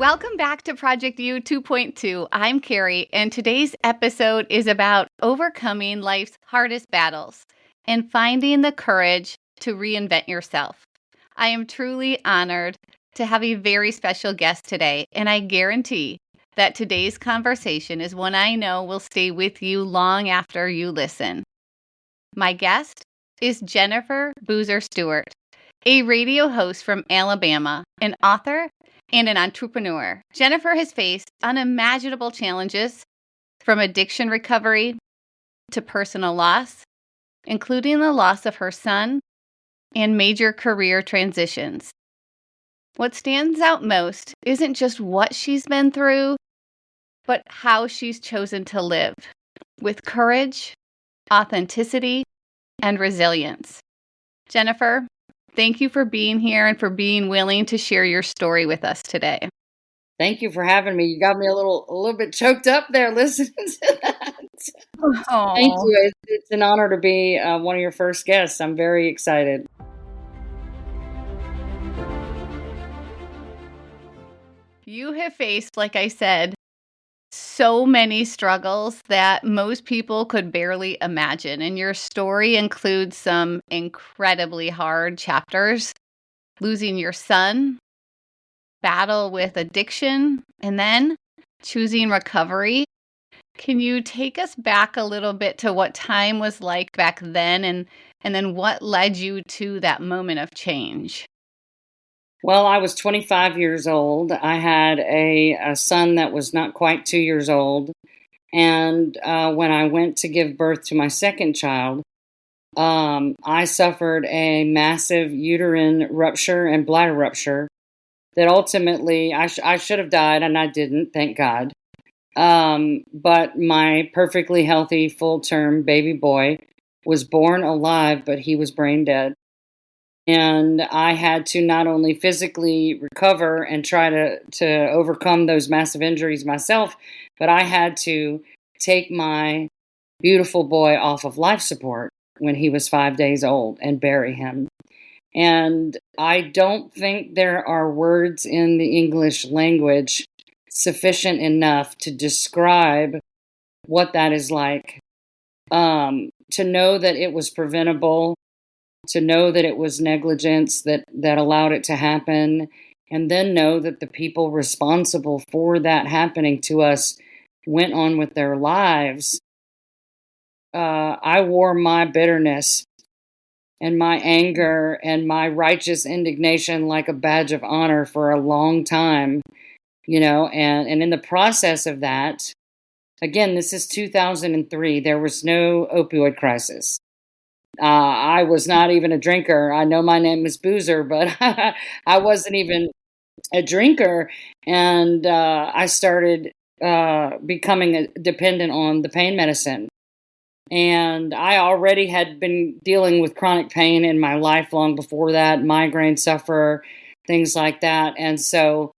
Welcome back to Project U 2.2. I'm Carrie, and today's episode is about overcoming life's hardest battles and finding the courage to reinvent yourself. I am truly honored to have a very special guest today, and I guarantee that today's conversation is one I know will stay with you long after you listen. My guest is Jennifer Boozer Stewart, a radio host from Alabama, an author, and an entrepreneur. Jennifer has faced unimaginable challenges from addiction recovery to personal loss, including the loss of her son and major career transitions. What stands out most isn't just what she's been through, but how she's chosen to live with courage, authenticity, and resilience. Jennifer, thank you for being here and for being willing to share your story with us today. Thank you for having me. You got me a little bit choked up there listening to that. Thank you. It's an honor to be one of your first guests. I'm very excited. You have faced, like I said, so many struggles that most people could barely imagine. And your story includes some incredibly hard chapters: losing your son, battle with addiction, and then choosing recovery. Can you take us back a little bit to what time was like back then, and then what led you to that moment of change? Well, I was 25 years old. I had a son that was not quite 2 years old. And when I went to give birth to my second child, I suffered a massive uterine rupture and bladder rupture that ultimately I should have died, and I didn't, thank God. But my perfectly healthy, full-term baby boy was born alive, but he was brain dead. And I had to not only physically recover and try to overcome those massive injuries myself, but I had to take my beautiful boy off of life support when he was 5 days old and bury him. And I don't think there are words in the English language sufficient enough to describe what that is like. To know that it was preventable, to know that it was negligence that allowed it to happen, and then know that the people responsible for that happening to us went on with their lives. I wore my bitterness and my anger and my righteous indignation like a badge of honor for a long time, and in the process of that, again, this is 2003, there was no opioid crisis. I was not even a drinker. I know my name is Boozer, but I wasn't even a drinker. And I started becoming dependent on the pain medicine. And I already had been dealing with chronic pain in my life long before that, migraine sufferer, things like that. And so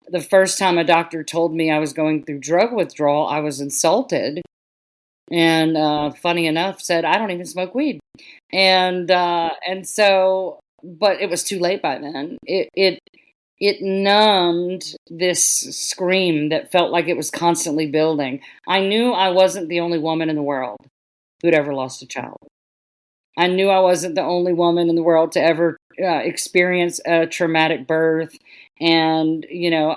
the first time a doctor told me I was going through drug withdrawal, I was insulted. And funny enough, said, I don't even smoke weed. And so, but it was too late by then. It numbed this scream that felt like it was constantly building. I knew I wasn't the only woman in the world who'd ever lost a child. I knew I wasn't the only woman in the world to ever experience a traumatic birth and,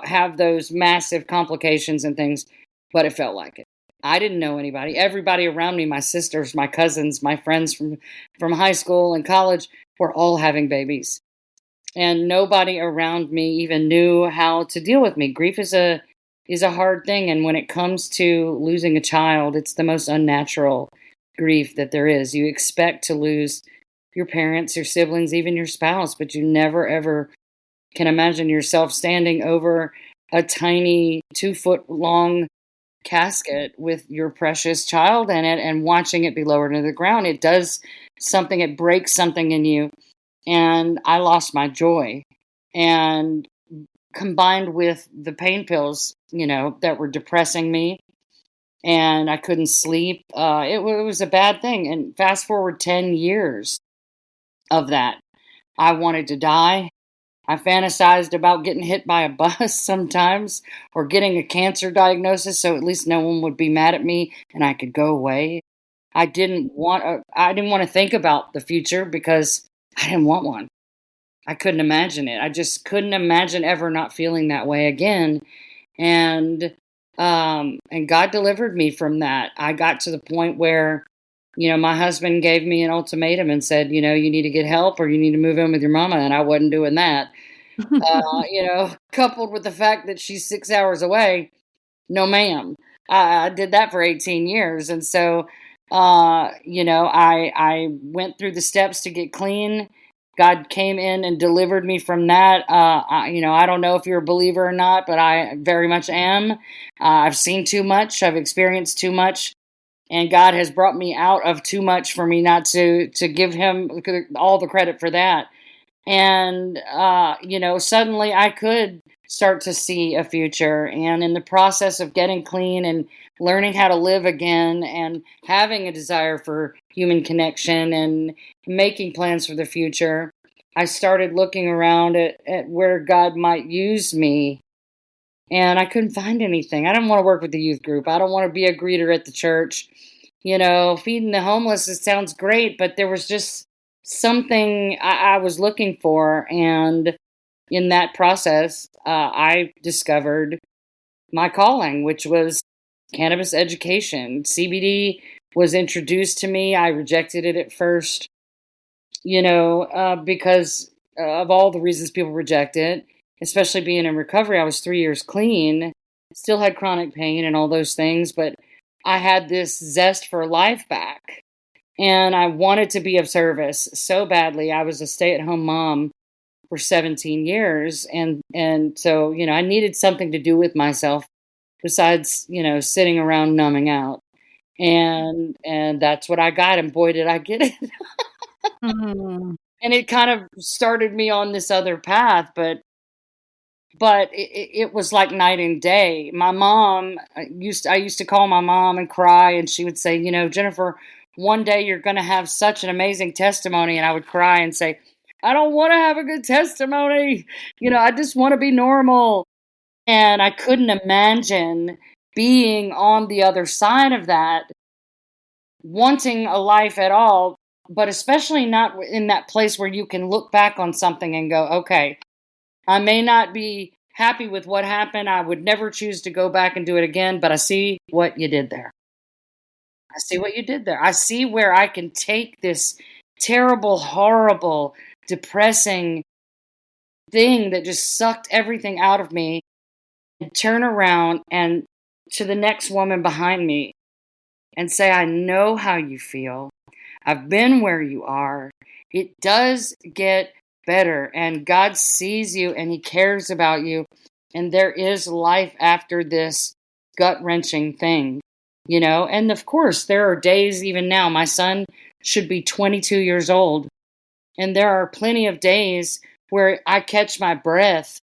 have those massive complications and things, but it felt like it. I didn't know anybody. Everybody around me, my sisters, my cousins, my friends from high school and college, were all having babies. And nobody around me even knew how to deal with me. Grief is a hard thing, and when it comes to losing a child, it's the most unnatural grief that there is. You expect to lose your parents, your siblings, even your spouse, but you never ever can imagine yourself standing over a tiny 2-foot long casket with your precious child in it and watching it be lowered into the ground. It does something, it breaks something in you. And I lost my joy. And combined with the pain pills, that were depressing me, and I couldn't sleep, it was a bad thing. And fast forward 10 years of that, I wanted to die. I fantasized about getting hit by a bus sometimes or getting a cancer diagnosis so at least no one would be mad at me and I could go away. I didn't want to think about the future because I didn't want one. I couldn't imagine it. I just couldn't imagine ever not feeling that way again. And and God delivered me from that. I got to the point where, my husband gave me an ultimatum and said, you need to get help or you need to move in with your mama, and I wasn't doing that. Coupled with the fact that she's 6 hours away, no, ma'am. I did that for 18 years, and so, I went through the steps to get clean. God came in and delivered me from that. I don't know if you're a believer or not, but I very much am. I've seen too much. I've experienced too much. And God has brought me out of too much for me not to give him all the credit for that. And, suddenly I could start to see a future. And in the process of getting clean and learning how to live again and having a desire for human connection and making plans for the future, I started looking around at where God might use me. And I couldn't find anything. I don't want to work with the youth group. I don't want to be a greeter at the church. Feeding the homeless, it sounds great, but there was just something I was looking for. And in that process, I discovered my calling, which was cannabis education. CBD was introduced to me. I rejected it at first, because of all the reasons people reject it, especially being in recovery. I was 3 years clean, still had chronic pain and all those things, but I had this zest for life back. And I wanted to be of service so badly. I was a stay-at-home mom for 17 years. And so, I needed something to do with myself besides, sitting around numbing out. And that's what I got. And boy, did I get it. Mm. And it kind of started me on this other path, but it was like night and day. My mom I used to call my mom and cry, and she would say, Jennifer, one day you're going to have such an amazing testimony. And I would cry and say, I don't want to have a good testimony. I just want to be normal. And I couldn't imagine being on the other side of that, wanting a life at all, but especially not in that place where you can look back on something and go, okay, I may not be happy with what happened. I would never choose to go back and do it again, but I see what you did there. I see what you did there. I see where I can take this terrible, horrible, depressing thing that just sucked everything out of me and turn around and to the next woman behind me and say, I know how you feel. I've been where you are. It does get better, and God sees you and he cares about you, and there is life after this gut-wrenching thing, and of course there are days. Even now, my son should be 22 years old, and there are plenty of days where I catch my breath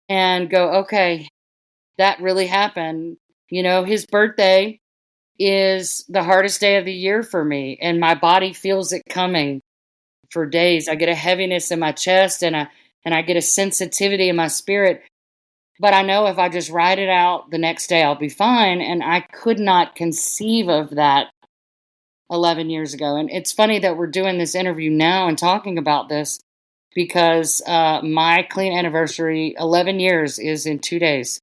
and go, okay, that really happened. His birthday is the hardest day of the year for me, and my body feels it coming for days. I get a heaviness in my chest and I get a sensitivity in my spirit. But I know if I just ride it out the next day, I'll be fine. And I could not conceive of that 11 years ago. And it's funny that we're doing this interview now and talking about this because my clean anniversary, 11 years, is in 2 days.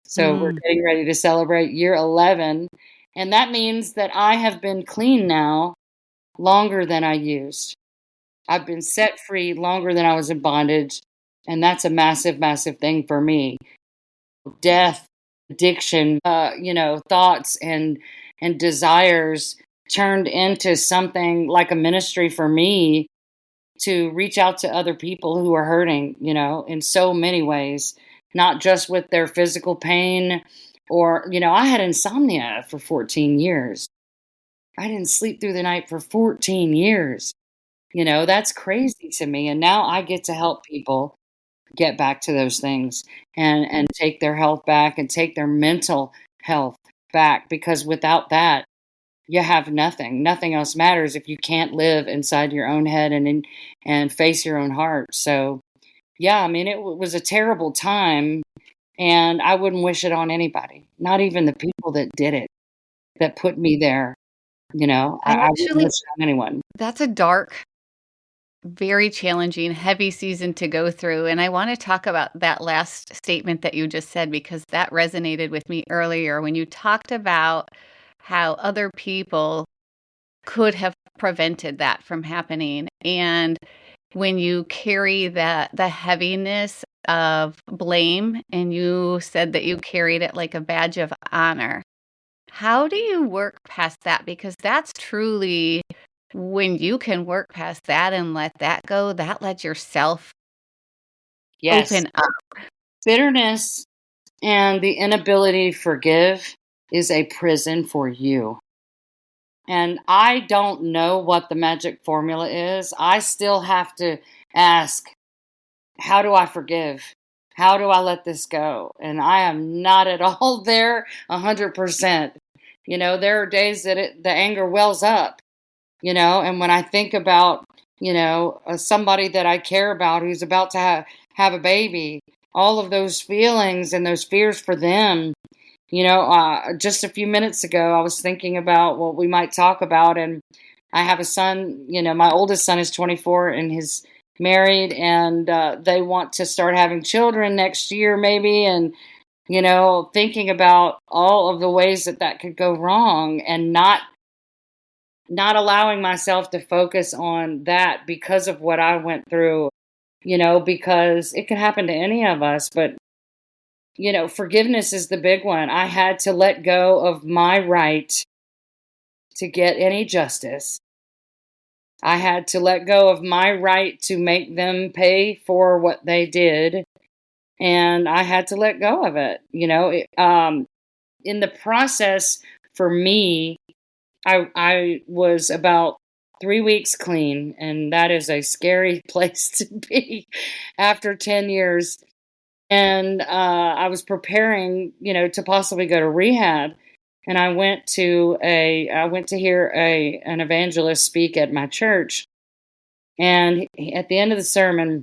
So we're getting ready to celebrate year 11. And that means that I have been clean now longer than I used. I've been set free longer than I was in bondage. And that's a massive, massive thing for me. Death, addiction, thoughts and desires turned into something like a ministry for me to reach out to other people who are hurting, in so many ways, not just with their physical pain or, I had insomnia for 14 years. I didn't sleep through the night for 14 years. That's crazy to me. And now I get to help people get back to those things and take their health back and take their mental health back, because without that, you have nothing. Nothing else matters if you can't live inside your own head and face your own heart. So, Yeah, I mean, was a terrible time, and I wouldn't wish it on anybody, not even the people that did it, that put me there, you know? I I wouldn't actually wish it on anyone. That's a dark, very challenging, heavy season to go through, and I wanna talk about that last statement that you just said because that resonated with me earlier when you talked about how other people could have prevented that from happening, and when you carry the heaviness of blame, and you said that you carried it like a badge of honor. How do you work past that? Because that's truly when you can work past that and let that go, that lets yourself Yes. open up. Bitterness and the inability to forgive is a prison for you. And I don't know what the magic formula is. I still have to ask, how do I forgive? How do I let this go? And I am not at all there 100%. You know, there are days that the anger wells up, you know, and when I think about, you know, somebody that I care about who's about to have a baby, all of those feelings and those fears for them, you know, just a few minutes ago, I was thinking about what we might talk about. And I have a son, you know, my oldest son is 24 and he's married, and they want to start having children next year, maybe. And, you know, thinking about all of the ways that that could go wrong, and not allowing myself to focus on that because of what I went through, you know, because it can happen to any of us. But you know, forgiveness is the big one. I had to let go of my right to get any justice. I had to let go of my right to make them pay for what they did. And I had to let go of it. You know, in the process, for me, I was about 3 weeks clean, and that is a scary place to be after 10 years. And I was preparing, you know, to possibly go to rehab. And I went to hear an evangelist speak at my church. And at the end of the sermon,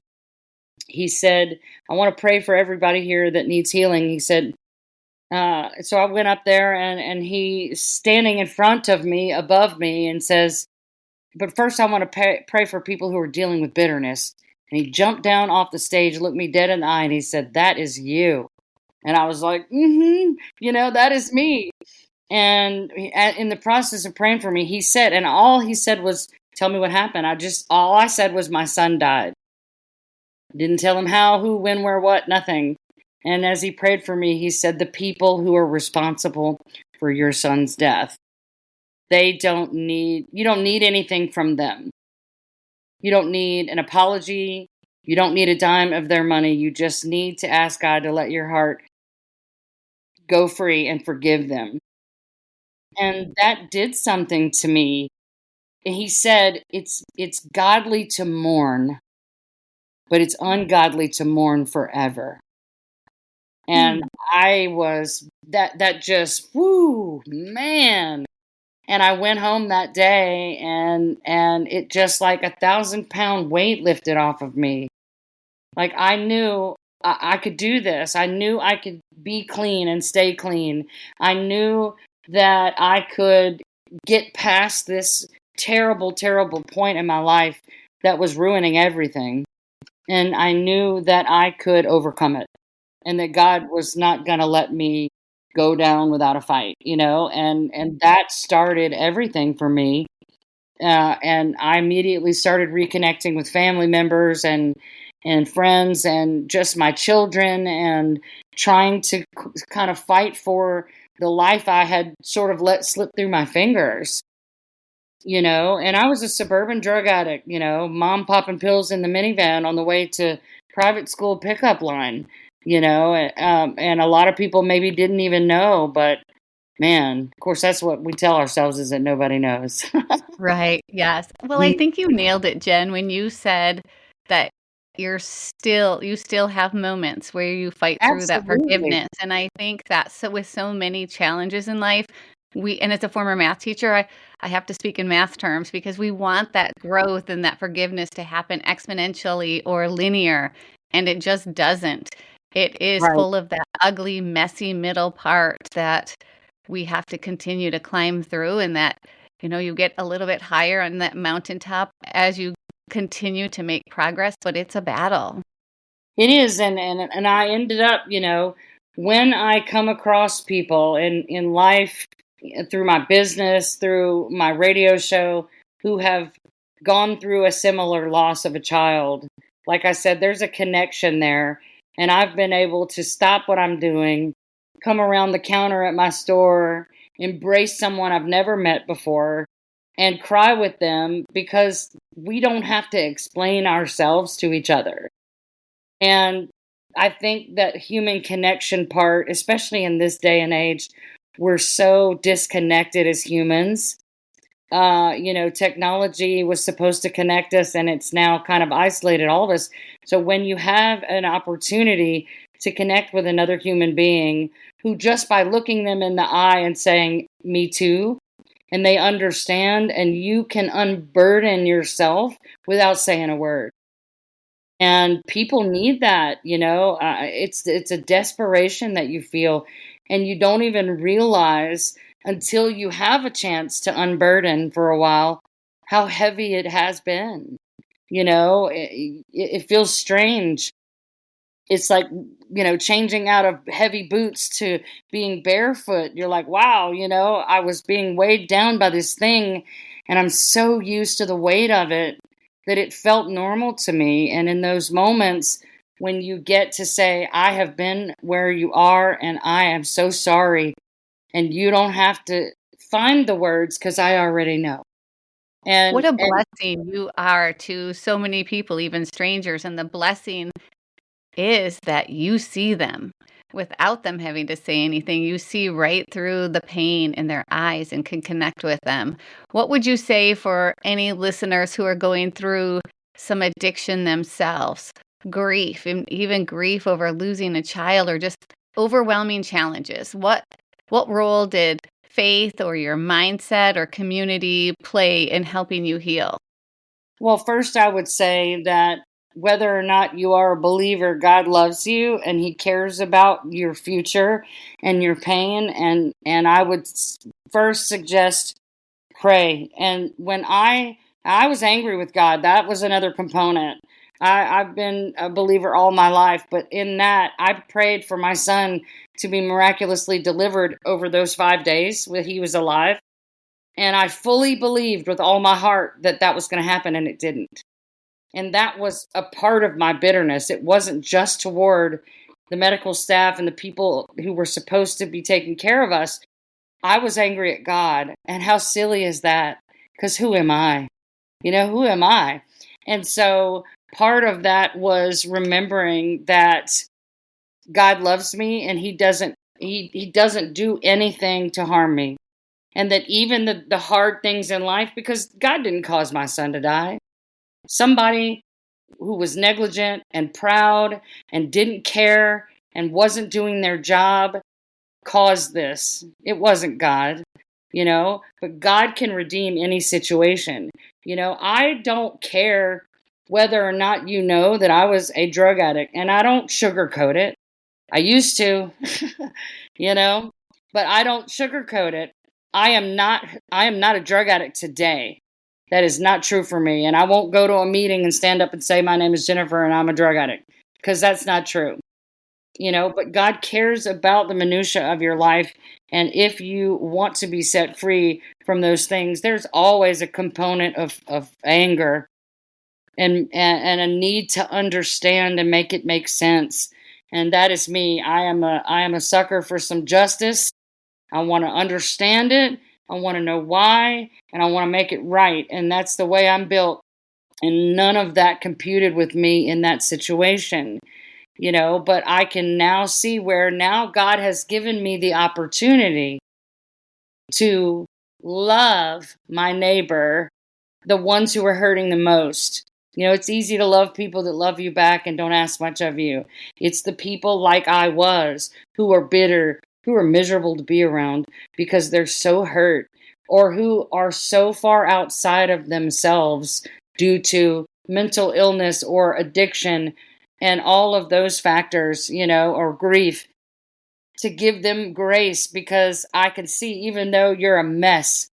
he said, "I want to pray for everybody here that needs healing." He said, so I went up there, and he's standing in front of me, above me, and says, "But first, I want to pray for people who are dealing with bitterness." And he jumped down off the stage, looked me dead in the eye, and he said, "That is you." And I was like, you know, that is me. And in the process of praying for me, he said, and all he said was, "Tell me what happened." All I said was, "My son died." Didn't tell him how, who, when, where, what, nothing. And as he prayed for me, he said, "The people who are responsible for your son's death, you don't need anything from them. You don't need an apology. You don't need a dime of their money. You just need to ask God to let your heart go free and forgive them." And that did something to me. And he said, it's godly to mourn, but it's ungodly to mourn forever. And Hmm. I was that just whoo, man. And I went home that day, and it just like 1,000-pound weight lifted off of me. Like I knew I could do this. I knew I could be clean and stay clean. I knew that I could get past this terrible, terrible point in my life that was ruining everything. And I knew that I could overcome it, and that God was not going to let me go down without a fight, you know, and that started everything for me. And I immediately started reconnecting with family members and friends and just my children, and trying to kind of fight for the life I had sort of let slip through my fingers, you know. And I was a suburban drug addict, you know, mom popping pills in the minivan on the way to private school pickup line, you know. And a lot of people maybe didn't even know, but man, of course, that's what we tell ourselves, is that nobody knows. Right, yes. Well, I We think you nailed it, Jen, when you said that you still have moments where you fight through that absolutely. forgiveness, and I think that so with so many challenges in life, we and as a former math teacher, I have to speak in math terms because we want that growth and that forgiveness to happen exponentially or linear, and it just doesn't. It is Right. full of that ugly, messy middle part that we have to continue to climb through, and that, you get a little bit higher on that mountaintop as you continue to make progress, but it's a battle. It is, and I ended up, when I come across people in life, through my business, through my radio show, who have gone through a similar loss of a child. Like I said, there's a connection there, and I've been able to stop what I'm doing, come around the counter at my store, embrace someone I've never met before, and cry with them because we don't have to explain ourselves to each other. And I think that human connection part, especially in this day and age, we're so disconnected as humans. Technology was supposed to connect us, and it's now kind of isolated all of us. So when you have an opportunity to connect with another human being who, just by looking them in the eye and saying, "Me too," and they understand, and you can unburden yourself without saying a word. And people need that, it's a desperation that you feel, and you don't even realize until you have a chance to unburden for a while how heavy it has been. It feels strange. It's like, changing out of heavy boots to being barefoot. You're like, wow, I was being weighed down by this thing, and I'm so used to the weight of it that it felt normal to me. And in those moments when you get to say, I have been where you are, and I am so sorry, and you don't have to find the words because I already know. What And a and blessing you are to so many people, even strangers, and the blessing is that you see them without them having to say anything. You see right through the pain in their eyes and can connect with them. What would you say for any listeners who are going through some addiction themselves, grief, and even grief over losing a child, or just overwhelming challenges? What role did faith or your mindset or community play in helping you heal? well, first I would say that whether or not you are a believer, God loves you and he cares about your future and your pain. And I would first suggest pray. And when I was angry with God, that was another component. I've been a believer all my life, but in that, I prayed for my son to be miraculously delivered over those 5 days when he was alive. And I fully believed with all my heart that that was going to happen, and it didn't. And that was a part of my bitterness. It wasn't just toward the medical staff and the people who were supposed to be taking care of us. I was angry at God. And how silly is that? Because who am I? Who am I? And so part of that was remembering that God loves me, and he doesn't do anything to harm me. And that even the hard things in life, because God didn't cause my son to die. Somebody who was negligent and proud and didn't care and wasn't doing their job caused this. It wasn't God, but God can redeem any situation. I don't care whether or not you know that I was a drug addict, and I don't sugarcoat it. I used to, but I don't sugarcoat it. I am not a drug addict today. That is not true for me. And I won't go to a meeting and stand up and say, my name is Jennifer and I'm a drug addict, because that's not true. But God cares about the minutia of your life. And if you want to be set free from those things, there's always a component of anger and a need to understand and make it make sense. And that is me. I am a sucker for some justice. I want to understand it. I want to know why, and I want to make it right. And that's the way I'm built. And none of that computed with me in that situation, but I can now see where now God has given me the opportunity to love my neighbor, the ones who are hurting the most. It's easy to love people that love you back and don't ask much of you. It's the people like I was, who are bitter, who are miserable to be around because they're so hurt, or who are so far outside of themselves due to mental illness or addiction. and all of those factors, or grief, to give them grace, because I can see, even though you're a mess,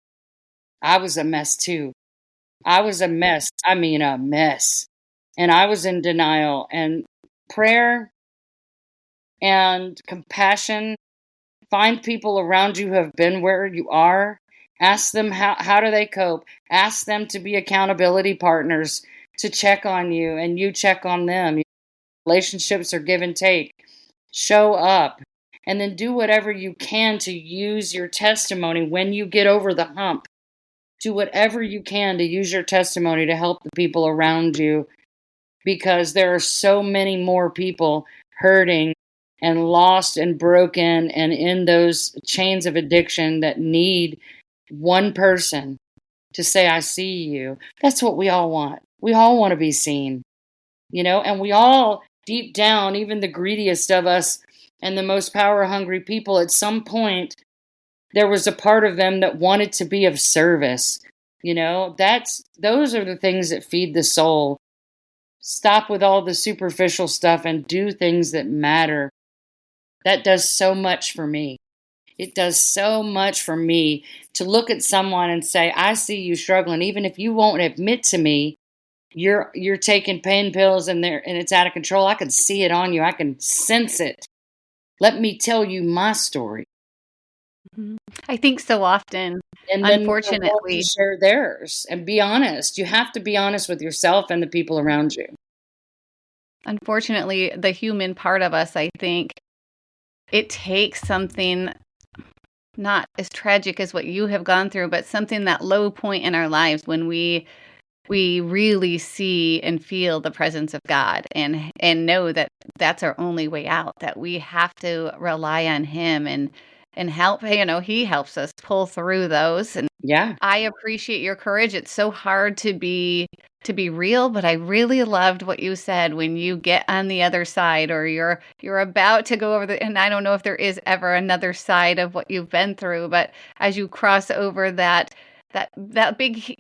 I was a mess too. I was a mess. I mean, a mess. And I was in denial, and prayer and compassion. Find people around you who have been where you are. Ask them how do they cope. Ask them to be accountability partners, to check on you and you check on them. Relationships are give and take. Show up, and then do whatever you can to use your testimony when you get over the hump. Do whatever you can to use your testimony to help the people around you, because there are so many more people hurting and lost and broken and in those chains of addiction that need one person to say, I see you. That's what we all want. We all want to be seen, and we all, deep down, even the greediest of us and the most power hungry people, at some point, there was a part of them that wanted to be of service. Those are the things that feed the soul. Stop with all the superficial stuff and do things that matter. That does so much for me. It does so much for me to look at someone and say, I see you struggling. Even if you won't admit to me you're taking pain pills and it's out of control, I can see it on you. I can sense it. Let me tell you my story. Mhm. I think so often, And then unfortunately, share theirs and be honest. You have to be honest with yourself and the people around you. unfortunately, the human part of us, I think, it takes something not as tragic as what you have gone through, but something, that low point in our lives when we really see and feel the presence of God, and know that that's our only way out, that we have to rely on him and help. He helps us pull through those. And Yeah. I appreciate your courage. It's so hard to be real, but I really loved what you said, when you get on the other side, or you're about to go over and I don't know if there is ever another side of what you've been through, but as you cross over that big,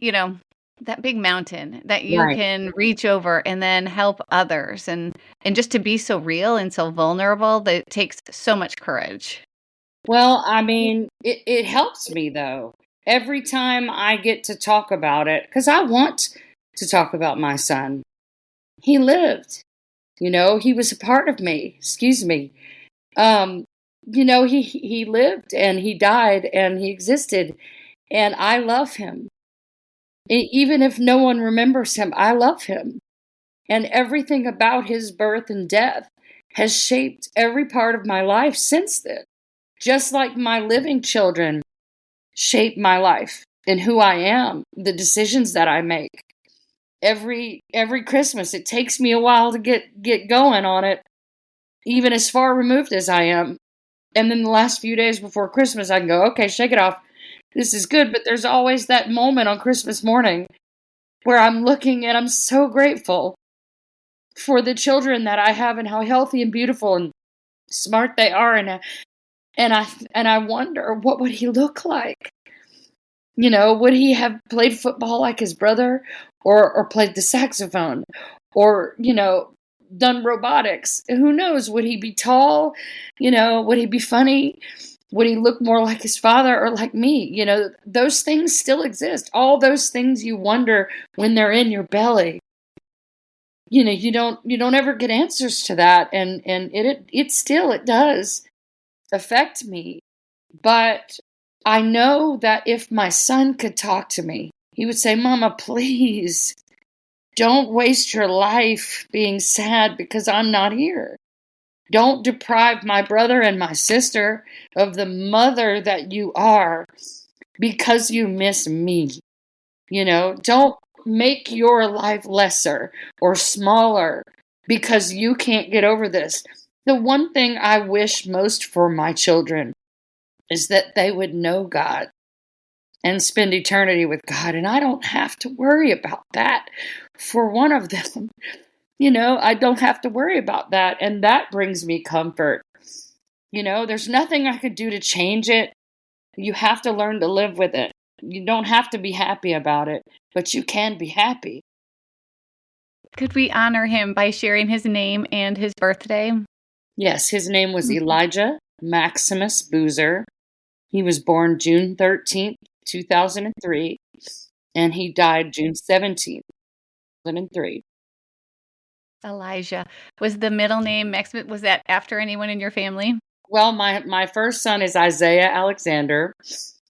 that big mountain that you Right. can reach over and then help others, and just to be so real and so vulnerable, that it takes so much courage. Well, I mean, it helps me though. Every time I get to talk about it, because I want to talk about my son. He lived, he was a part of me. Excuse me. Um, he lived and he died and he existed, and I love him. Even if no one remembers him, I love him. And everything about his birth and death has shaped every part of my life since then. Just like my living children shape my life and who I am, the decisions that I make. Every Christmas, it takes me a while to get going on it, even as far removed as I am. And then the last few days before Christmas, I can go, okay, shake it off. This is good. But there's always that moment on Christmas morning where I'm looking and I'm so grateful for the children that I have and how healthy and beautiful and smart they are. And I wonder, what would he look like? Would he have played football like his brother, or played the saxophone, or, done robotics? Who knows? Would he be tall? Would he be funny? Would he look more like his father or like me? Those things still exist. All those things you wonder when they're in your belly. You don't ever get answers to that. And it does affect me. But I know that if my son could talk to me, he would say, Mama, please don't waste your life being sad because I'm not here. Don't deprive my brother and my sister of the mother that you are because you miss me. Don't make your life lesser or smaller because you can't get over this. The one thing I wish most for my children is that they would know God and spend eternity with God. And I don't have to worry about that for one of them. I don't have to worry about that. And that brings me comfort. There's nothing I could do to change it. You have to learn to live with it. You don't have to be happy about it, but you can be happy. Could we honor him by sharing his name and his birthday? Yes, his name was Elijah Maximus Boozer. He was born June 13th, 2003, and he died June 17th, 2003. Elijah. Was the middle name Maximus? Was that after anyone in your family? Well, my first son is Isaiah Alexander.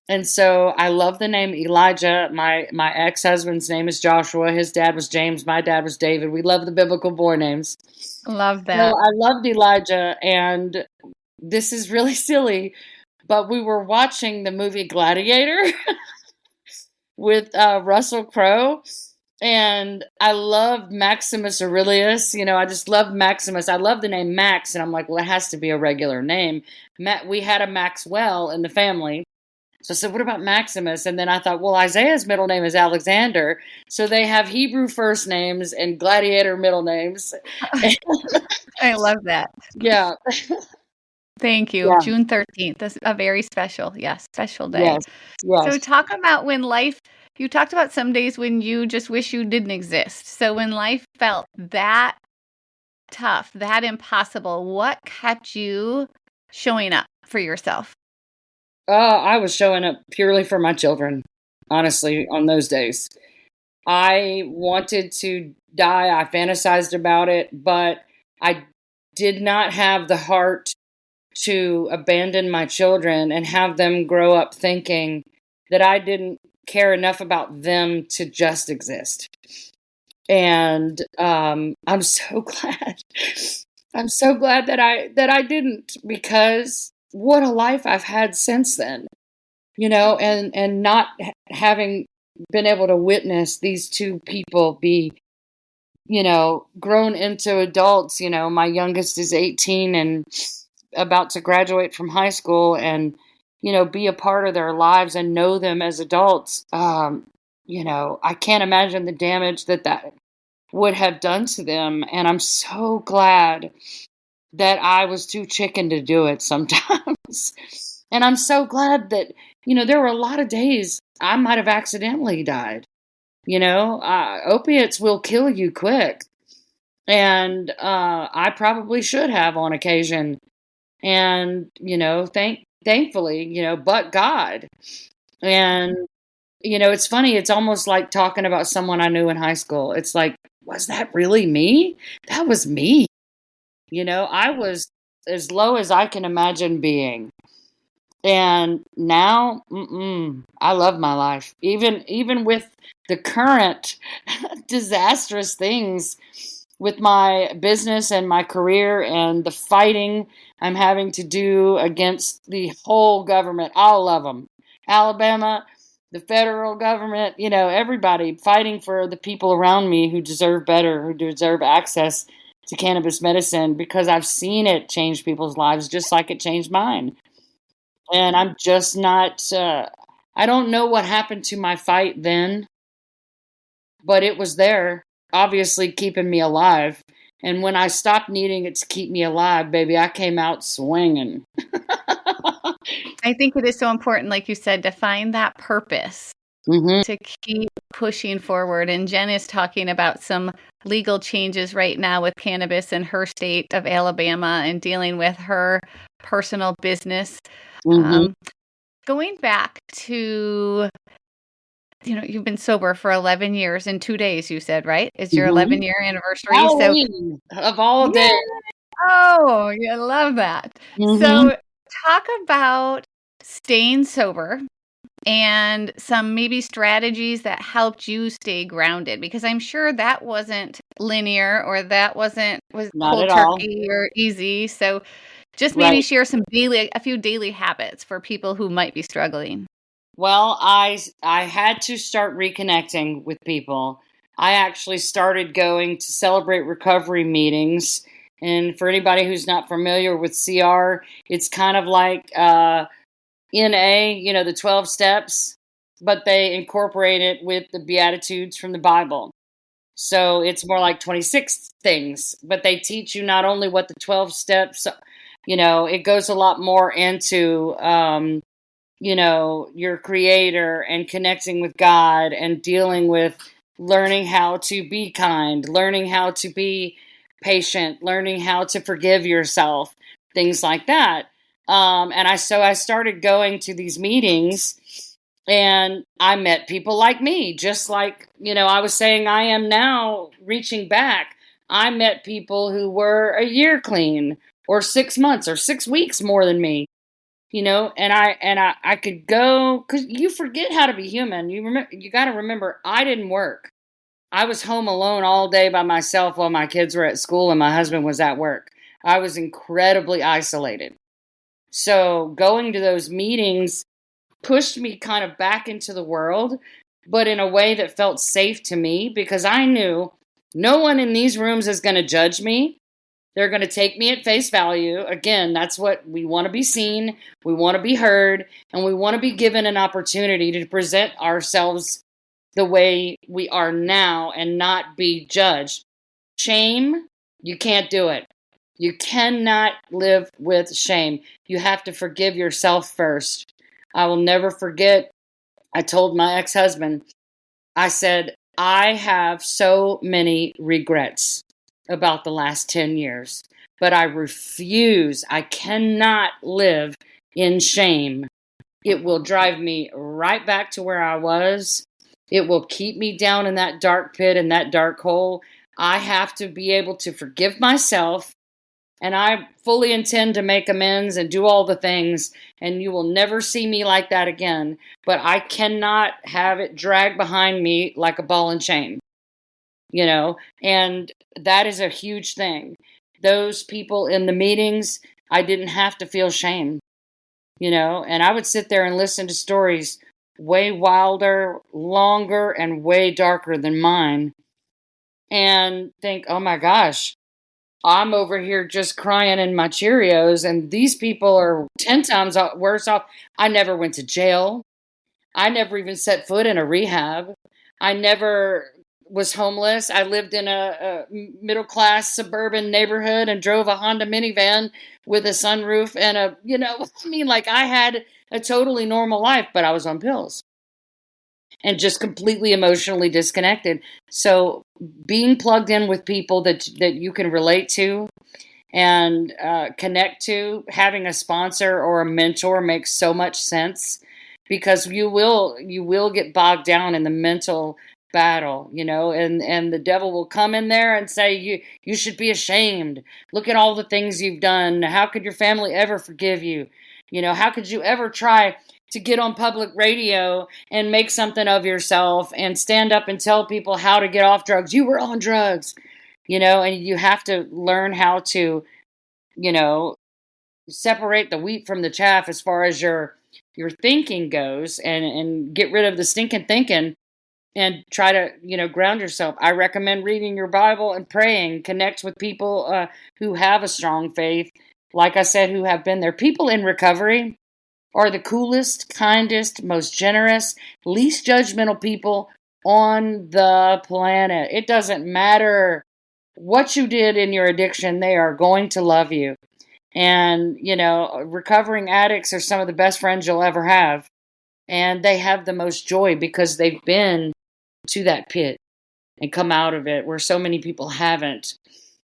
And so I love the name Elijah. My ex-husband's name is Joshua. His dad was James. My dad was David. We love the biblical boy names. Love that. Well, I loved Elijah, and this is really silly, but we were watching the movie Gladiator with Russell Crowe, and I love Maximus Aurelius. I just love Maximus. I love the name Max, and I'm like, well, it has to be a regular name. We had a Maxwell in the family. So I said, what about Maximus? And then I thought, well, Isaiah's middle name is Alexander. So they have Hebrew first names and gladiator middle names. I love that. Yeah. Thank you. Yeah. June 13th. That's a very special day. Yes. So talk about you talked about some days when you just wish you didn't exist. So when life felt that tough, that impossible, what kept you showing up for yourself? I was showing up purely for my children, honestly, on those days. I wanted to die. I fantasized about it, but I did not have the heart to abandon my children and have them grow up thinking that I didn't care enough about them to just exist. And I'm so glad. I'm so glad that I didn't, because what a life I've had since then. And not having been able to witness these two people be, grown into adults. My youngest is 18 and about to graduate from high school, and, be a part of their lives and know them as adults. I can't imagine the damage that would have done to them. And I'm so glad that I was too chicken to do it sometimes. And I'm so glad that, there were a lot of days I might have accidentally died. Opiates will kill you quick. And I probably should have on occasion. And, thankfully, but God. And, it's funny. It's almost like talking about someone I knew in high school. It's like, was that really me? That was me. I was as low as I can imagine being. And now, I love my life. Even with the current disastrous things with my business and my career and the fighting I'm having to do against the whole government, all of them, Alabama, the federal government, everybody fighting for the people around me who deserve better, who deserve access to cannabis medicine, because I've seen it change people's lives just like it changed mine. And I'm just not, I don't know what happened to my fight then, but it was there, obviously keeping me alive. And when I stopped needing it to keep me alive, baby, I came out swinging. I think it is so important, like you said, to find that purpose, to keep pushing forward. And Jen is talking about some legal changes right now with cannabis in her state of Alabama and dealing with her personal business. Going back to, you've been sober for 11 years and 2 days, you said, right? Is your 11-year anniversary. Halloween of all days. Oh, I love that. So talk about staying sober and some maybe strategies that helped you stay grounded, because I'm sure that wasn't linear, or that was Not cold at all. turkey or easy. So just maybe share a few daily habits for people who might be struggling. Well, I had to start reconnecting with people. I actually started going to Celebrate Recovery meetings. And for anybody who's not familiar with CR, it's kind of like NA, the 12 steps, but they incorporate it with the Beatitudes from the Bible. So it's more like 26 things, but they teach you not only what the 12 steps, it goes a lot more into, your creator and connecting with God and dealing with learning how to be kind, learning how to be patient, learning how to forgive yourself, things like that. So I started going to these meetings, and I met people like me, just like, I was saying I am now reaching back. I met people who were a year clean or 6 months or 6 weeks more than me, and I could go, because you forget how to be human. You got to remember, I didn't work. I was home alone all day by myself while my kids were at school and my husband was at work. I was incredibly isolated. So going to those meetings pushed me kind of back into the world, but in a way that felt safe to me, because I knew no one in these rooms is going to judge me. They're going to take me at face value. Again, that's what we want to be seen, we want to be heard, and we want to be given an opportunity to present ourselves the way we are now and not be judged. Shame, you can't do it. You cannot live with shame. You have to forgive yourself first. I will never forget, I told my ex-husband, I said, I have so many regrets about the last 10 years, but I refuse. I cannot live in shame. It will drive me right back to where I was. It will keep me down in that dark pit and that dark hole. I have to be able to forgive myself, and I fully intend to make amends and do all the things, and you will never see me like that again. But I cannot have it dragged behind me like a ball and chain, and that is a huge thing. Those people in the meetings, I didn't have to feel shame, and I would sit there and listen to stories way wilder, longer, and way darker than mine, and think, oh my gosh, I'm over here just crying in my Cheerios, and these people are 10 times worse off. I never went to jail. I never even set foot in a rehab. I never was homeless. I lived in a middle-class suburban neighborhood and drove a Honda minivan with a sunroof and I had a totally normal life, but I was on pills and just completely emotionally disconnected. So being plugged in with people that you can relate to and connect to, having a sponsor or a mentor makes so much sense, because you will get bogged down in the mental battle, and the devil will come in there and say, you should be ashamed. Look at all the things you've done. How could your family ever forgive you? How could you ever try to get on public radio and make something of yourself and stand up and tell people how to get off drugs? You were on drugs, and you have to learn how to, separate the wheat from the chaff as far as your thinking goes, and get rid of the stinking thinking and try to, ground yourself. I recommend reading your Bible and praying. Connect with people who have a strong faith, like I said, who have been there. People in recovery are the coolest, kindest, most generous, least judgmental people on the planet. It doesn't matter what you did in your addiction, they are going to love you. And, recovering addicts are some of the best friends you'll ever have. And they have the most joy because they've been to that pit and come out of it, where so many people haven't.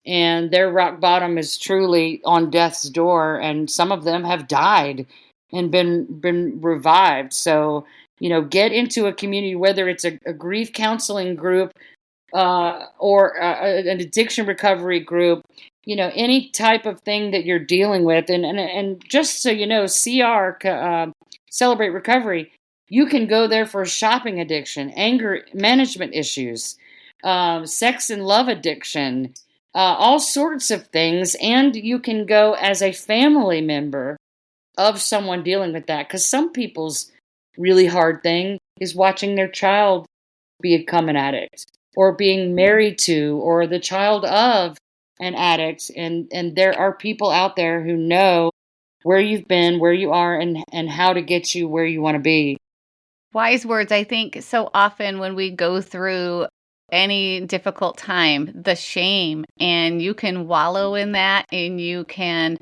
And their rock bottom is truly on death's door, and some of them have died and been revived. So, get into a community, whether it's a grief counseling group or an addiction recovery group, any type of thing that you're dealing with. And just so you know, CR, Celebrate Recovery, you can go there for shopping addiction, anger management issues, sex and love addiction, all sorts of things. And you can go as a family member of someone dealing with that, because some people's really hard thing is watching their child become an addict, or being married to, or the child of an addict. And there are people out there who know where you've been, where you are, and how to get you where you want to be. Wise words. I think so often when we go through any difficult time, the shame, and you can wallow in that, and you can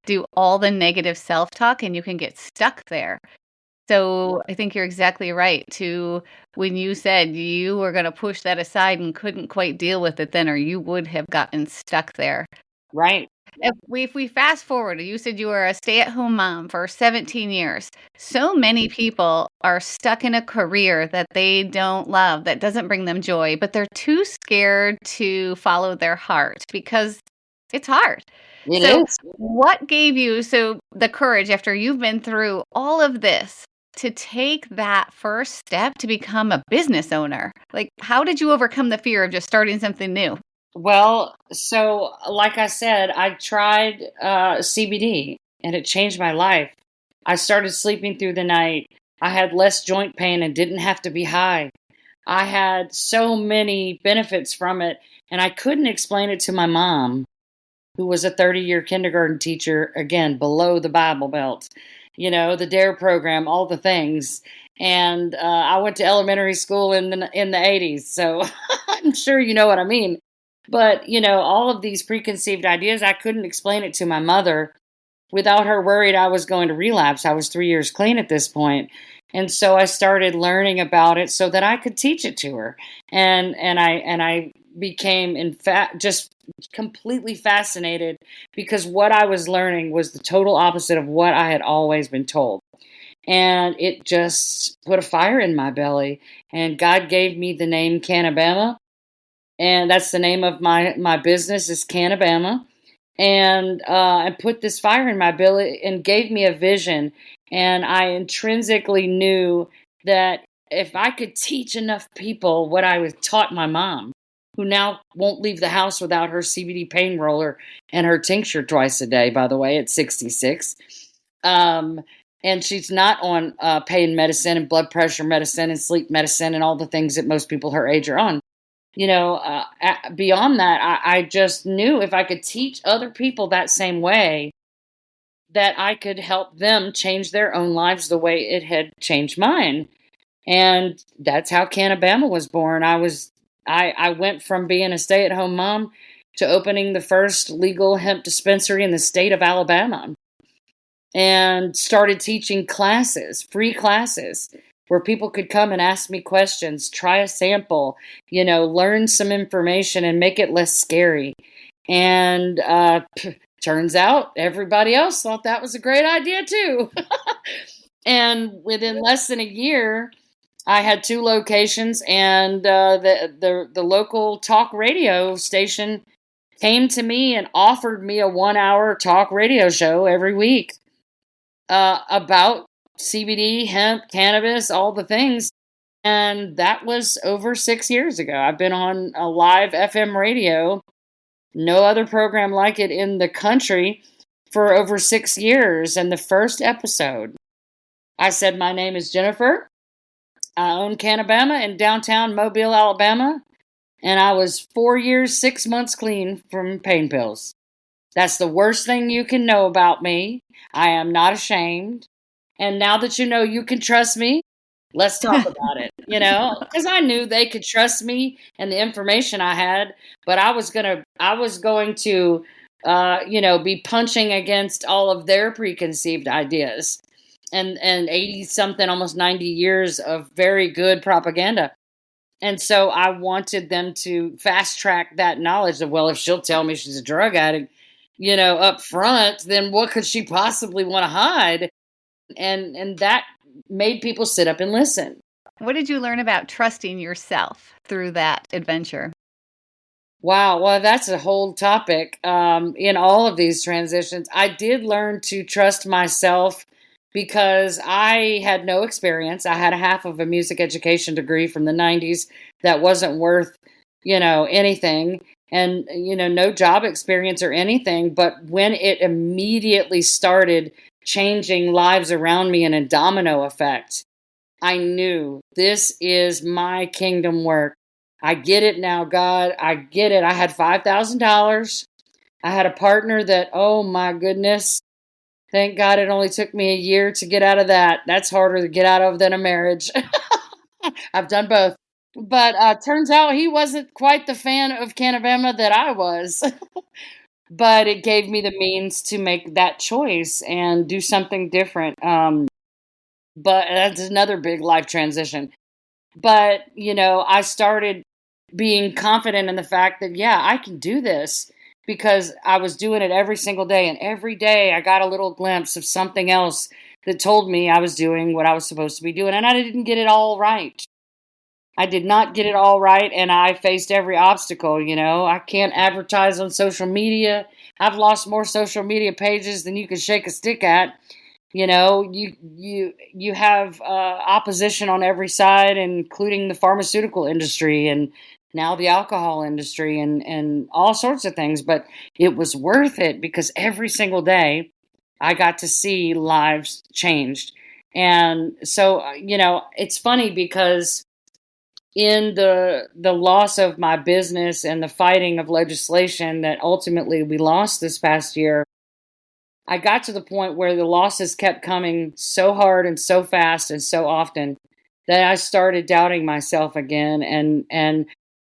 do all the negative self-talk, and you can get stuck there. So I think you're exactly right to when you said you were going to push that aside and couldn't quite deal with it then, or you would have gotten stuck there. Right. If we fast forward, you said you were a stay-at-home mom for 17 years. So many people are stuck in a career that they don't love, that doesn't bring them joy, but they're too scared to follow their heart because it's hard. It So, is. what gave you the courage after you've been through all of this to take that first step to become a business owner? Like, how did you overcome the fear of just starting something new? Well, so like I said, I tried CBD and it changed my life. I started sleeping through the night. I had less joint pain and didn't have to be high. I had so many benefits from it, and I couldn't explain it to my mom, who was a 30-year kindergarten teacher, again, below the Bible Belt, the DARE program, all the things. And I went to elementary school in the 80s, so I'm sure you know what I mean. But, all of these preconceived ideas, I couldn't explain it to my mother without her worried I was going to relapse. I was 3 years clean at this point. And so I started learning about it so that I could teach it to her. And I became in fact just completely fascinated because what I was learning was the total opposite of what I had always been told. And it just put a fire in my belly. And God gave me the name Cannabama, and that's the name of my business is Cannabama, and put this fire in my belly and gave me a vision. And I intrinsically knew that if I could teach enough people what I was taught my mom, who now won't leave the house without her CBD pain roller and her tincture twice a day, by the way, at 66. And she's not on pain medicine and blood pressure medicine and sleep medicine and all the things that most people her age are on. Beyond that, I just knew if I could teach other people that same way, that I could help them change their own lives the way it had changed mine. And that's how Cannabama was born. I went from being a stay-at-home mom to opening the first legal hemp dispensary in the state of Alabama, and started teaching classes, free classes, where people could come and ask me questions, try a sample, learn some information and make it less scary. And turns out everybody else thought that was a great idea too. And within less than a year, I had 2 locations, and the local talk radio station came to me and offered me a 1-hour talk radio show every week about CBD, hemp, cannabis, all the things. And that was over 6 years ago. I've been on a live FM radio, no other program like it in the country, for over 6 years. And the first episode, I said, my name is Jennifer. I own Cannabama in downtown Mobile, Alabama. And I was 4 years, 6 months clean from pain pills. That's the worst thing you can know about me. I am not ashamed. And now that you know you can trust me, let's talk about it, because I knew they could trust me and the information I had, but I was going to, be punching against all of their preconceived ideas and 80 something, almost 90 years of very good propaganda. And so I wanted them to fast track that knowledge of, well, if she'll tell me she's a drug addict, up front, then what could she possibly want to hide? And that made people sit up and listen. What did you learn about trusting yourself through that adventure? Wow, well, that's a whole topic in all of these transitions. I did learn to trust myself because I had no experience. I had a half of a music education degree from the 90s that wasn't worth, anything, and, no job experience or anything. But when it immediately started changing lives around me in a domino effect, I knew this is my kingdom work. I get it now, God. I get it. I had $5,000. I had a partner that, oh my goodness, thank God it only took me a year to get out of that. That's harder to get out of than a marriage. I've done both. But turns out he wasn't quite the fan of Cannabama that I was. But it gave me the means to make that choice and do something different. but that's another big life transition. But, I started being confident in the fact that, yeah, I can do this because I was doing it every single day. And every day I got a little glimpse of something else that told me I was doing what I was supposed to be doing. And I didn't get it all right. I did not get it all right. And I faced every obstacle. I can't advertise on social media. I've lost more social media pages than you can shake a stick at. You have opposition on every side, including the pharmaceutical industry and now the alcohol industry and all sorts of things. But it was worth it because every single day I got to see lives changed. And so, it's funny because in the loss of my business and the fighting of legislation that ultimately we lost this past year, I got to the point where the losses kept coming so hard and so fast and so often that I started doubting myself again. And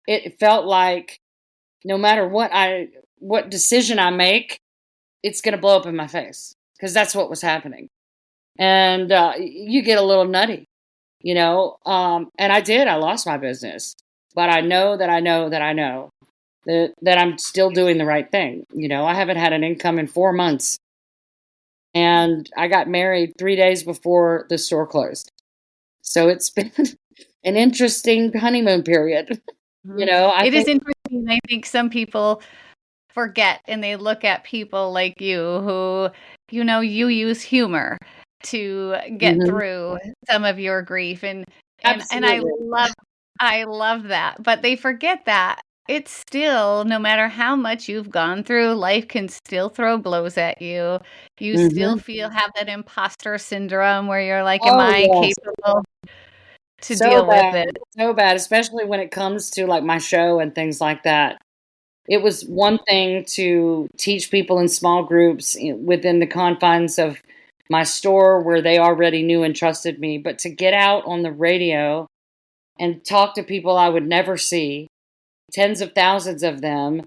it felt like no matter what decision I make, it's going to blow up in my face because that's what was happening. And you get a little nutty, and I did. I lost my business, but I know that I'm still doing the right thing. I haven't had an income in 4 months. And I got married 3 days before the store closed. So it's been an interesting honeymoon period. It is interesting. I think some people forget and they look at people like you who, you use humor to get through some of your grief. And I love that. But they forget that it's still, no matter how much you've gone through, life can still throw blows at you. You still have that imposter syndrome where you're like, am I capable to deal with it? So bad, especially when it comes to like my show and things like that. It was one thing to teach people in small groups within the confines of my store where they already knew and trusted me, but to get out on the radio and talk to people I would never see, tens of thousands of them,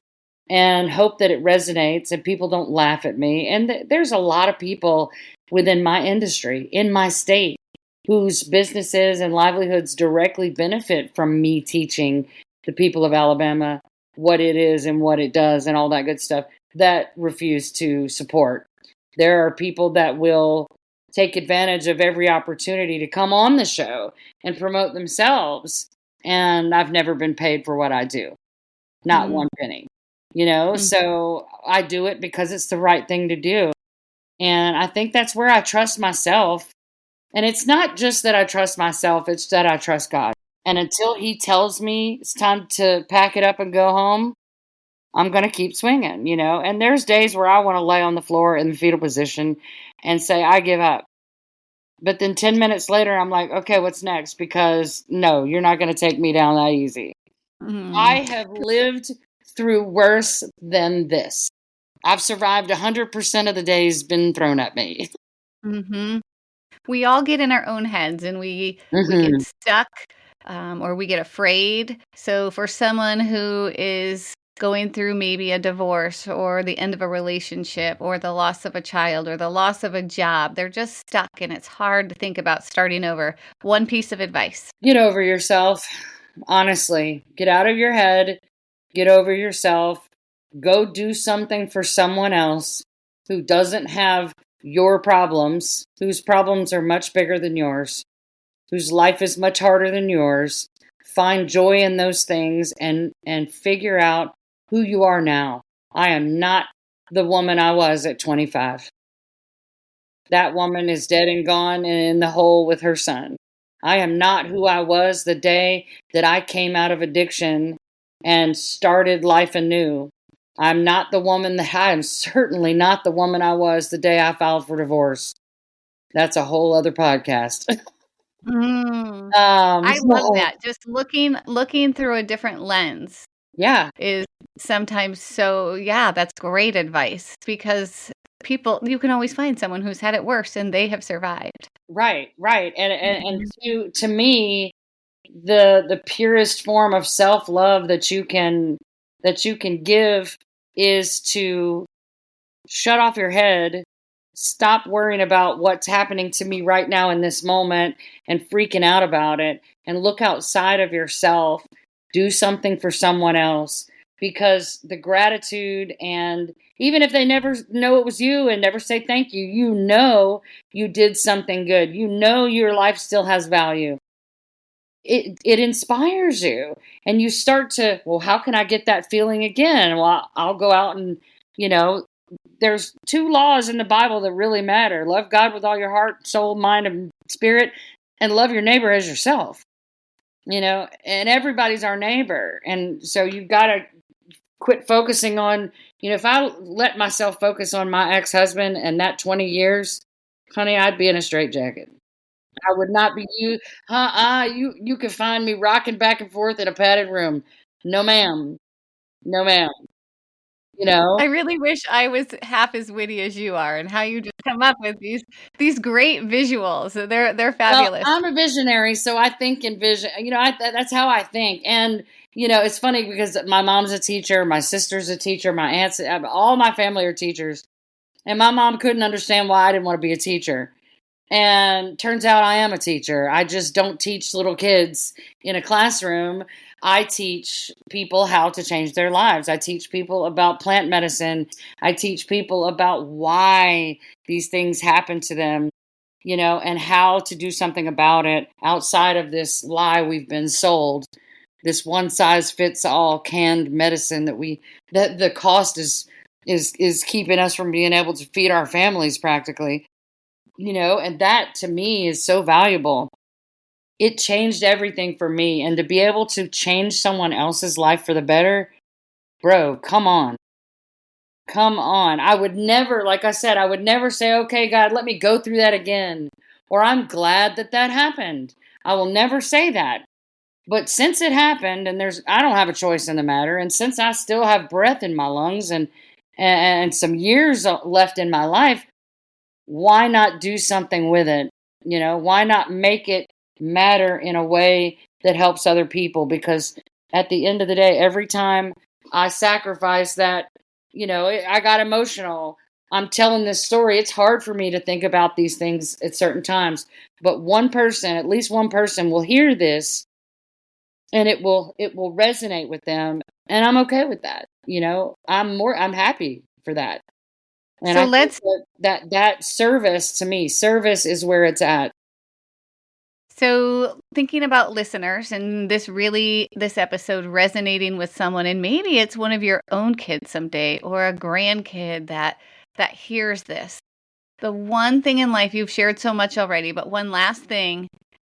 and hope that it resonates and people don't laugh at me. And there's a lot of people within my industry, in my state, whose businesses and livelihoods directly benefit from me teaching the people of Alabama what it is and what it does and all that good stuff, that refuse to support. There are people that will take advantage of every opportunity to come on the show and promote themselves. And I've never been paid for what I do. Not one penny. So I do it because it's the right thing to do. And I think that's where I trust myself. And it's not just that I trust myself, it's that I trust God. And until he tells me it's time to pack it up and go home, I'm going to keep swinging, And there's days where I want to lay on the floor in the fetal position and say, I give up. But then 10 minutes later, I'm like, okay, what's next? Because no, you're not going to take me down that easy. I have lived through worse than this. I've survived 100% of the days been thrown at me. We all get in our own heads and we get stuck or we get afraid. So for someone who is going through maybe a divorce or the end of a relationship or the loss of a child or the loss of a job, they're just stuck and it's hard to think about starting over. One piece of advice. Get over yourself. Honestly, get out of your head. Get over yourself. Go do something for someone else who doesn't have your problems, whose problems are much bigger than yours, whose life is much harder than yours. Find joy in those things and figure out who you are now. I am not the woman I was at 25. That woman is dead and gone and in the hole with her son. I am not who I was the day that I came out of addiction and started life anew. I'm not the woman that I am certainly not the woman I was the day I filed for divorce. That's a whole other podcast. I love that. Just looking through a different lens. Yeah. Is sometimes so, that's great advice because you can always find someone who's had it worse and they have survived. Right. And to me, the purest form of self-love that you can give is to shut off your head Stop worrying about what's happening to me right now in this moment and freaking out about it, and look outside of yourself. Do something for someone else, because the gratitude, and even if they never know it was you and never say thank you, you know you did something good. You know your life still has value. It inspires you, and you start to, well, how can I get that feeling again? Well, I'll go out and, you know, there's two laws in the Bible that really matter: love God with all your heart, soul, mind, and spirit, and love your neighbor as yourself. And everybody's our neighbor. And so you've got to quit focusing on, if I let myself focus on my ex-husband and that 20 years, honey, I'd be in a straitjacket. I would not be you. You could find me rocking back and forth in a padded room. No, ma'am. No, ma'am. You know. I really wish I was half as witty as you are, and how you just come up with these great visuals. They're Well, fabulous. I'm a visionary, so I think in vision. That's how I think. And it's funny because my mom's a teacher, my sister's a teacher, my aunts, all my family are teachers, and my mom couldn't understand why I didn't want to be a teacher. And turns out I am a teacher. I just don't teach little kids in a classroom. I teach people how to change their lives. I teach people about plant medicine. I teach people about why these things happen to them, and how to do something about it outside of this lie we've been sold. This one size fits all canned medicine that the cost is keeping us from being able to feed our families practically. And that to me is so valuable. It changed everything for me. And to be able to change someone else's life for the better, bro, come on. Come on. I would never, like I said, I would never say, okay, God, let me go through that again. Or I'm glad that happened. I will never say that. But since it happened, and I don't have a choice in the matter, and since I still have breath in my lungs and some years left in my life, why not do something with it? Why not make it matter in a way that helps other people? Because at the end of the day, every time I sacrifice that, I got emotional. I'm telling this story. It's hard for me to think about these things at certain times, but at least one person will hear this, and it will resonate with them, and I'm okay with that. I'm happy for that. And So I think let's that service, to me, service is where it's at. So thinking about listeners and this episode resonating with someone, and maybe it's one of your own kids someday or a grandkid that hears this. The one thing in life, you've shared so much already, but one last thing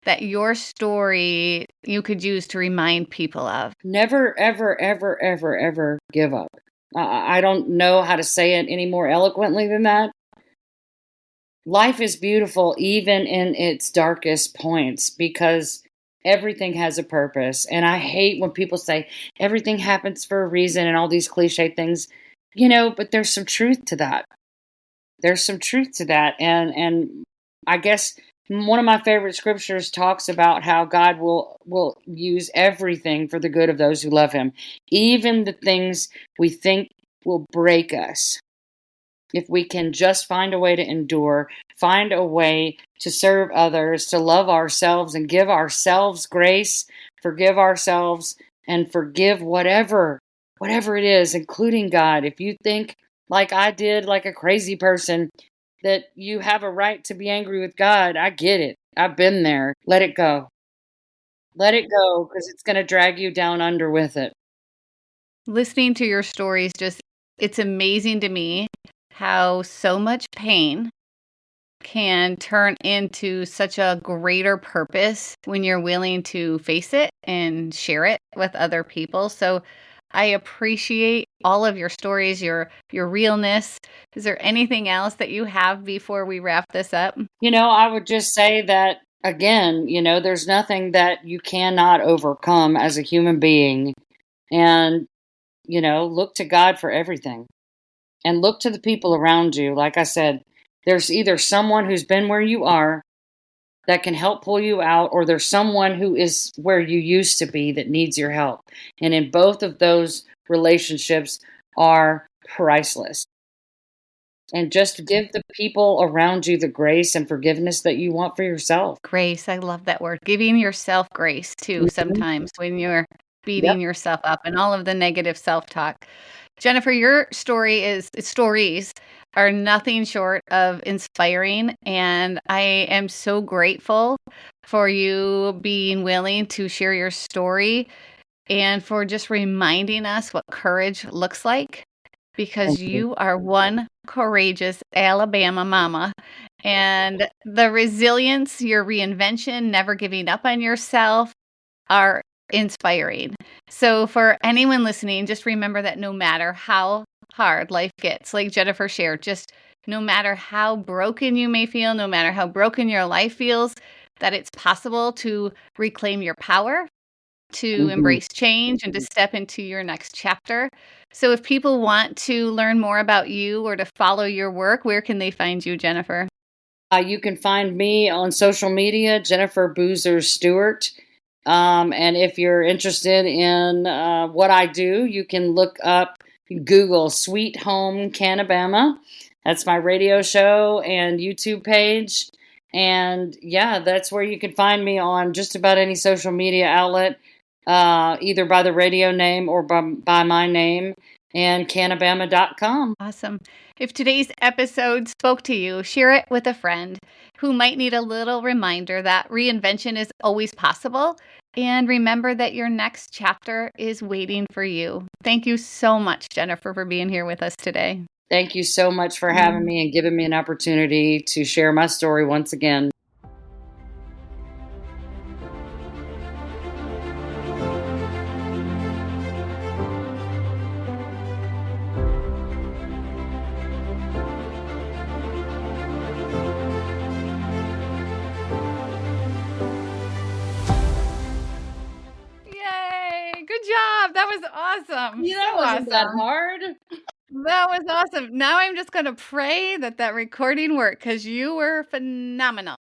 that your story you could use to remind people of. Never, ever, ever, ever, ever give up. I don't know how to say it any more eloquently than that. Life is beautiful even in its darkest points, because everything has a purpose. And I hate when people say everything happens for a reason and all these cliche things, but there's some truth to that. There's some truth to that. And I guess one of my favorite scriptures talks about how God will use everything for the good of those who love him, even the things we think will break us. If we can just find a way to endure, find a way to serve others, to love ourselves and give ourselves grace, forgive ourselves, and forgive whatever it is, including God. If you think, like I did, like a crazy person, that you have a right to be angry with God, I get it. I've been there. Let it go. Let it go, because it's going to drag you down under with it. Listening to your stories, it's amazing to me how so much pain can turn into such a greater purpose when you're willing to face it and share it with other people. So I appreciate all of your stories, your realness. Is there anything else that you have before we wrap this up? I would just say that, again, there's nothing that you cannot overcome as a human being. And, look to God for everything. And look to the people around you. Like I said, there's either someone who's been where you are that can help pull you out, or there's someone who is where you used to be that needs your help. And in both of those relationships are priceless. and just give the people around you the grace and forgiveness that you want for yourself. Grace, I love that word. Giving yourself grace too Mhm. sometimes when you're Yep. beating yourself up and all of the negative self-talk. Jennifer, your stories are nothing short of inspiring, and I am so grateful for you being willing to share your story and for just reminding us what courage looks like, because Thank you. you are one courageous Alabama mama. And the resilience, your reinvention, never giving up on yourself are inspiring. So, for anyone listening, just remember that no matter how hard life gets, like Jennifer shared, just no matter how broken you may feel, no matter how broken your life feels, that it's possible to reclaim your power, to Mhm. embrace change, and to step into your next chapter. So, if people want to learn more about you or to follow your work, where can they find you, Jennifer? You can find me on social media, Jennifer Boozer Stewart. And if you're interested in what I do, you can look up, Google Sweet Home Canabama. That's my radio show and YouTube page. And yeah, that's where you can find me on just about any social media outlet, either by the radio name or by my name, and canabama.com. Awesome. If today's episode spoke to you, share it with a friend who might need a little reminder that reinvention is always possible. And remember that your next chapter is waiting for you. Thank you so much, Jennifer, for being here with us today. Thank you so much for having me and giving me an opportunity to share my story once again. Yay! Good job. That was awesome. Yeah, that So wasn't that awesome. hard. That was awesome. Now I'm just going to pray that that recording worked because you were phenomenal.